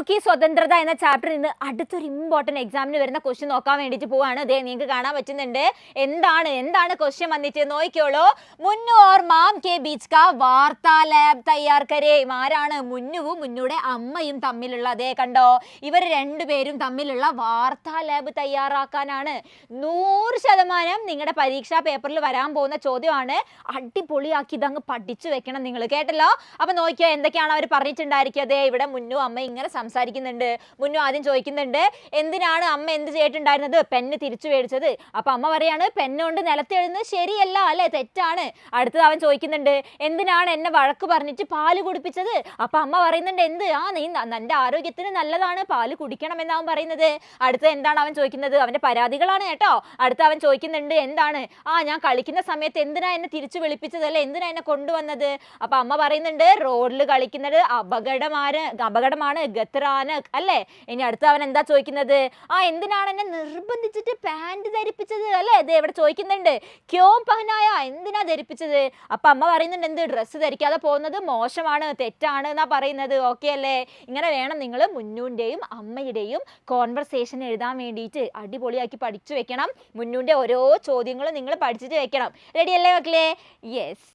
की സ്വതന്ത്രത എന്ന ചാപ്റ്ററിൽ നിന്ന് അടുത്തൊരു ഇമ്പോർട്ടന്റ് എക്സാമിന് വരുന്ന ക്വസ്റ്റ്യൻ നോക്കാൻ വേണ്ടിയിട്ട് പോവാണ്. ദേ നിങ്ങൾക്ക് കാണാൻ പറ്റുന്നുണ്ട്. എന്താണ് ക്വസ്റ്റ്യൻ വന്നിട്ട് നോക്കിയോളൂ. മുന്നു ഓർ മാം കെ ബീച്ച് കാ വാർത്താലാപ് തയ്യാർ കരേ. ആരാണ്? മുന്നുവും മുന്നുടെ അമ്മയും തമ്മിലുള്ള, അതേ കണ്ടോ, ഇവർ രണ്ടുപേരും തമ്മിലുള്ള വാർത്താലാപ് തയ്യാറാക്കാനാണ്. 100% നിങ്ങളുടെ പരീക്ഷാ പേപ്പറിൽ വരാൻ പോകുന്ന ചോദ്യമാണ്. അടിപൊളിയാക്കി ഇതങ്ങ് പഠിച്ചു വെക്കണം നിങ്ങൾ, കേട്ടല്ലോ. അപ്പൊ നോക്കിയോ എന്തൊക്കെയാണ് അവർ പറഞ്ഞിട്ടുണ്ടായിരിക്കുന്നത്. ഇവിടെ മുന്നു അമ്മ ഇങ്ങനെ സംസാരിക്കുന്നുണ്ട്. മുന്നു ആദ്യം ചോദിക്കുന്നുണ്ട്, എന്തിനാണ് അമ്മ എന്ത് ചെയ്തിട്ടുണ്ടായിരുന്നത്? പെണ്ണ് തിരിച്ചു മേടിച്ചത്. അപ്പൊ അമ്മ പറയാണ്, പെണ്ണുകൊണ്ട് നിലത്ത് എഴുതുന്നത് ശരിയല്ല അല്ലെ, തെറ്റാണ്. അടുത്തത് അവൻ ചോദിക്കുന്നുണ്ട്, എന്തിനാണ് എന്നെ വഴക്ക് പറഞ്ഞിട്ട് പാല് കുടിപ്പിച്ചത്? അപ്പൊ അമ്മ പറയുന്നുണ്ട്, എന്ത് നീ നിന്റെ ആരോഗ്യത്തിന് നല്ലതാണ്, പാല് കുടിക്കണം എന്നാവും പറയുന്നത്. അടുത്തത് എന്താണ് അവൻ ചോദിക്കുന്നത്? അവന്റെ പരാതികളാണ് കേട്ടോ. അടുത്ത അവൻ ചോദിക്കുന്നുണ്ട്, എന്താണ് ഞാൻ കളിക്കുന്ന സമയത്ത് എന്തിനാ എന്നെ തിരിച്ചു വിളിപ്പിച്ചത്, അല്ലെ എന്തിനാ എന്നെ കൊണ്ടുവന്നത്? അപ്പൊ അമ്മ പറയുന്നുണ്ട്, റോഡിൽ കളിക്കുന്നത് അപകടമാണ്, ഗത്രാന് അല്ലേ. ഇനി അടുത്ത അവൻ എന്താ ചോദിക്കുന്നത്? എന്തിനാണ് എന്നെ നിർബന്ധിച്ചിട്ട് പാന്റ് ധരിപ്പിച്ചത്, അല്ലേ. ഇത് എവിടെ ചോദിക്കുന്നുണ്ട്, ക്യോം പഹനായ, എന്തിനാ ധരിപ്പിച്ചത്? അപ്പൊ അമ്മ പറയുന്നുണ്ട്, എന്ത് ഡ്രസ്സ് ധരിക്കാതെ പോകുന്നത് മോശമാണ്, തെറ്റാണ് എന്നാ പറയുന്നത്. ഓക്കെ അല്ലേ. ഇങ്ങനെ വേണം നിങ്ങൾ മുന്നുവിൻ്റെയും അമ്മയുടെയും കോൺവെർസേഷൻ എഴുതാൻ വേണ്ടിയിട്ട് അടിപൊളിയാക്കി പഠിച്ചു വെക്കണം. മുന്നുവിൻ്റെ ഓരോ ചോദ്യങ്ങളും നിങ്ങൾ പഠിച്ചിട്ട് വെക്കണം. റെഡി അല്ലേ മക്കളെ? യെസ്.